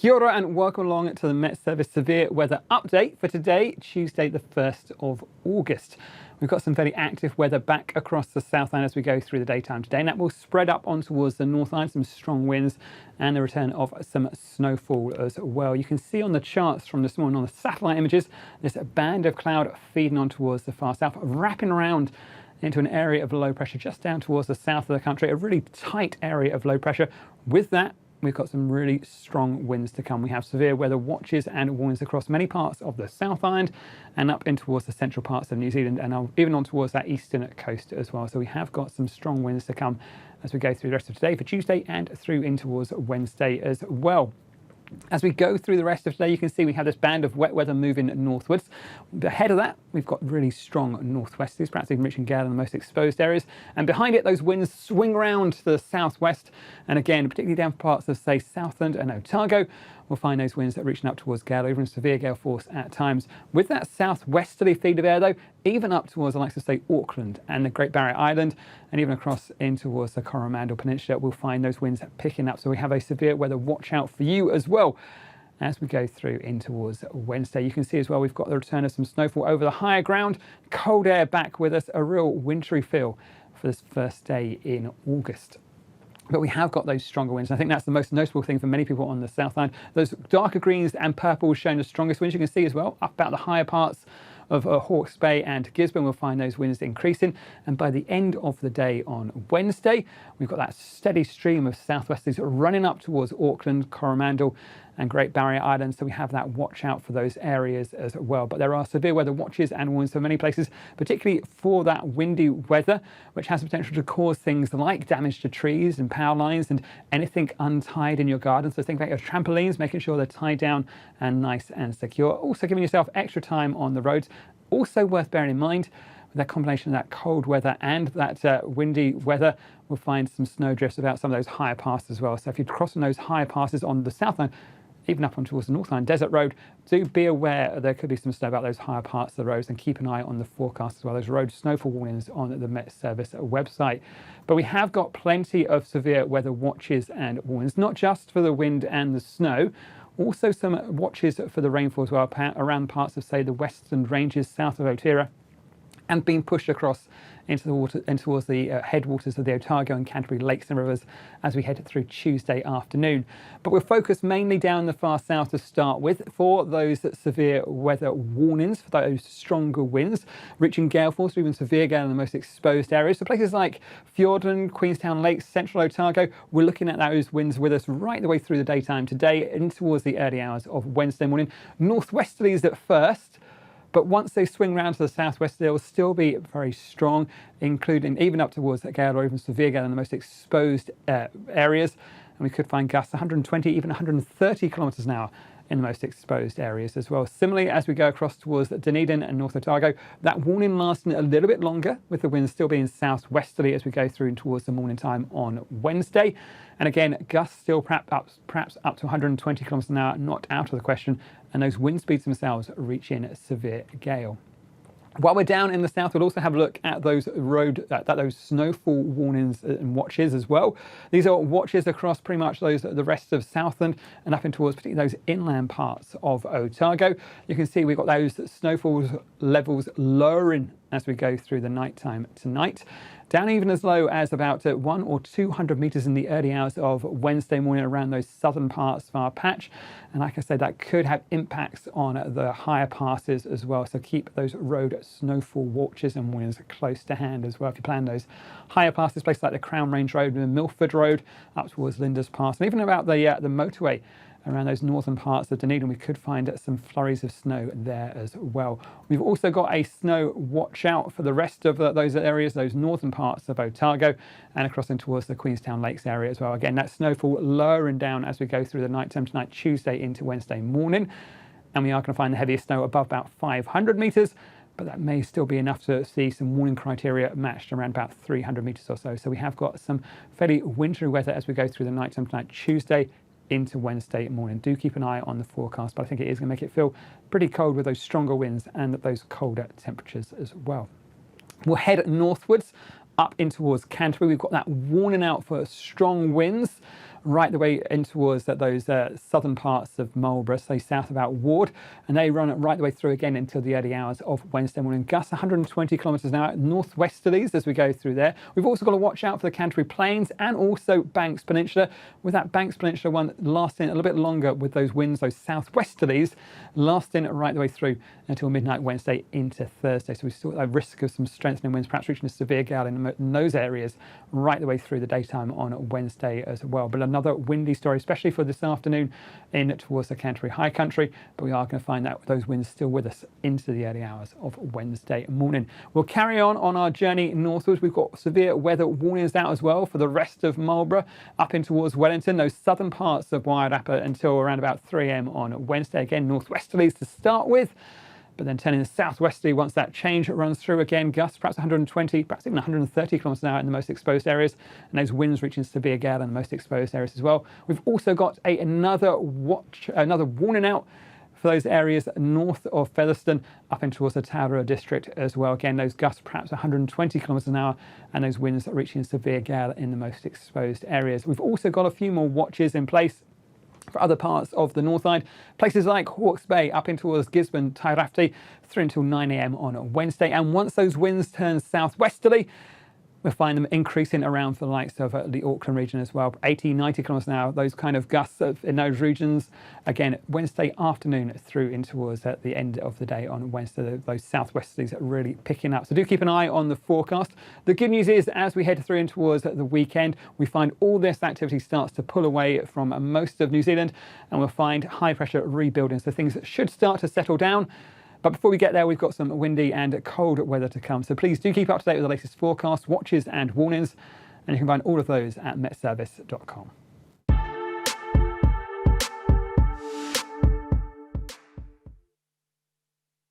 Kia ora and welcome along to the Met Service Severe Weather Update for today, Tuesday the 1st of August. We've got some fairly active weather back across the Southland as we go through the daytime today, and that will spread up on towards the Northland, some strong winds and the return of some snowfall as well. You can see on the charts from this morning on the satellite images, there's a band of cloud feeding on towards the far south, wrapping around into an area of low pressure just down towards the south of the country, a really tight area of low pressure. With that, we've got some really strong winds to come. We have severe weather watches and warnings across many parts of the South Island and up in towards the central parts of New Zealand and even on towards that eastern coast as well. So we have got some strong winds to come as we go through the rest of today for Tuesday and through in towards Wednesday as well. As we go through the rest of today, you can see we have this band of wet weather moving northwards. Ahead of that, we've got really strong northwesterlies, perhaps even reaching gale in the most exposed areas. And behind it, those winds swing round to the southwest. And again, particularly down parts of, say, Southland and Otago, we'll find those winds that are reaching up towards gale, even severe gale force at times. With that southwesterly feed of air, though, even up towards, I like to say, Auckland and the Great Barrier Island, and even across in towards the Coromandel Peninsula, we'll find those winds picking up. So we have a severe weather watch out for you as well as we go through in towards Wednesday. You can see as well we've got the return of some snowfall over the higher ground, cold air back with us, a real wintry feel for this first day in August. But we have got those stronger winds. And I think that's the most noticeable thing for many people on the Southland. Those darker greens and purples showing the strongest winds. You can see as well up about the higher parts of Hawke's Bay and Gisborne, we'll find those winds increasing. And by the end of the day on Wednesday, we've got that steady stream of southwesterlies running up towards Auckland, Coromandel and Great Barrier Island. So we have that watch out for those areas as well. But there are severe weather watches and warnings for many places, particularly for that windy weather, which has the potential to cause things like damage to trees and power lines and anything untied in your garden. So think about your trampolines, making sure they're tied down and nice and secure. Also giving yourself extra time on the roads. Also worth bearing in mind, with that combination of that cold weather and that windy weather, we'll find some snow drifts about some of those higher passes as well. So if you're crossing those higher passes on the Southland, even up on towards the Northland Desert Road, do be aware there could be some snow about those higher parts of the roads, and keep an eye on the forecast as well, those road snowfall warnings on the Met Service website. But we have got plenty of severe weather watches and warnings, not just for the wind and the snow, also some watches for the rainfall as well, around parts of, say, the Western Ranges south of Otira, and being pushed across into the water and towards the headwaters of the Otago and Canterbury lakes and rivers as we head through Tuesday afternoon. But we'll focus mainly down the far south to start with for those severe weather warnings, for those stronger winds, reaching gale force or even severe gale in the most exposed areas. So places like Fiordland, Queenstown Lakes, central Otago, we're looking at those winds with us right the way through the daytime today and towards the early hours of Wednesday morning. Northwesterlies at first, but once they swing round to the southwest, they'll still be very strong, including even up towards gale or even severe gale in the most exposed areas. And we could find gusts 120, even 130 kilometres an hour in the most exposed areas as well. Similarly, as we go across towards Dunedin and North Otago, that warning lasting a little bit longer, with the winds still being southwesterly as we go through towards the morning time on Wednesday. And again, gusts still perhaps up to 120 kilometres an hour, not out of the question, and those wind speeds themselves reaching severe gale. While we're down in the south, we'll also have a look at those those snowfall warnings and watches as well. These are watches across pretty much the rest of Southland and up in towards particularly those inland parts of Otago. You can see we've got those snowfall levels lowering as we go through the nighttime tonight, down even as low as about 100 or 200 metres in the early hours of Wednesday morning around those southern parts of our patch. And like I said, that could have impacts on the higher passes as well. So keep those road snowfall watches and warnings close to hand as well. If you plan those higher passes, places like the Crown Range Road and Milford Road up towards Linda's Pass, and even about the motorway around those northern parts of Dunedin, we could find some flurries of snow there as well. We've also got a snow watch out for the rest of those areas, those northern parts of Otago and across in towards the Queenstown Lakes area as well. Again, that snowfall lowering down as we go through the night time tonight, Tuesday into Wednesday morning. And we are going to find the heaviest snow above about 500 metres, but that may still be enough to see some warning criteria matched around about 300 metres or so. So we have got some fairly wintry weather as we go through the night time tonight, Tuesday into Wednesday morning. Do keep an eye on the forecast, but I think it is going to make it feel pretty cold with those stronger winds and those colder temperatures as well. We'll head northwards up in towards Canterbury. We've got that warning out for strong winds right the way in towards those southern parts of Marlborough, so south about Ward, and they run right the way through again until the early hours of Wednesday morning. Gusts 120 kilometres an hour, northwesterlies as we go through there. We've also got to watch out for the Canterbury Plains and also Banks Peninsula, with that Banks Peninsula one lasting a little bit longer with those winds, those southwesterlies, lasting right the way through until midnight Wednesday into Thursday. So we still have a risk of some strengthening winds, perhaps reaching a severe gale in those areas right the way through the daytime on Wednesday as well. But another windy story, especially for this afternoon in towards the Canterbury High Country. But we are going to find out those winds still with us into the early hours of Wednesday morning. We'll carry on our journey northwards. We've got severe weather warnings out as well for the rest of Marlborough up in towards Wellington, those southern parts of Wairarapa until around about 3 a.m. on Wednesday. Again, northwesterlies to start with, but then turning southwesterly once that change runs through. Again, gusts perhaps 120, perhaps even 130 kilometres an hour in the most exposed areas, and those winds reaching severe gale in the most exposed areas as well. We've also got another warning out for those areas north of Featherstone up in towards the Taurua district as well. Again, those gusts perhaps 120 kilometres an hour, and those winds reaching severe gale in the most exposed areas. We've also got a few more watches in place for other parts of the north side, places like Hawke's Bay up in towards Gisborne, Tairafti, through until 9 a.m. on Wednesday. And once those winds turn southwesterly, we'll find them increasing around for the likes of the Auckland region as well. 80, 90 kilometres an hour, those kind of gusts in those regions. Again, Wednesday afternoon through in towards the end of the day on Wednesday, those southwesterlies are really picking up. So do keep an eye on the forecast. The good news is, as we head through in towards the weekend, we find all this activity starts to pull away from most of New Zealand, and we'll find high pressure rebuilding. So things should start to settle down. But before we get there, we've got some windy and cold weather to come. So please do keep up to date with the latest forecasts, watches and warnings. And you can find all of those at metservice.com.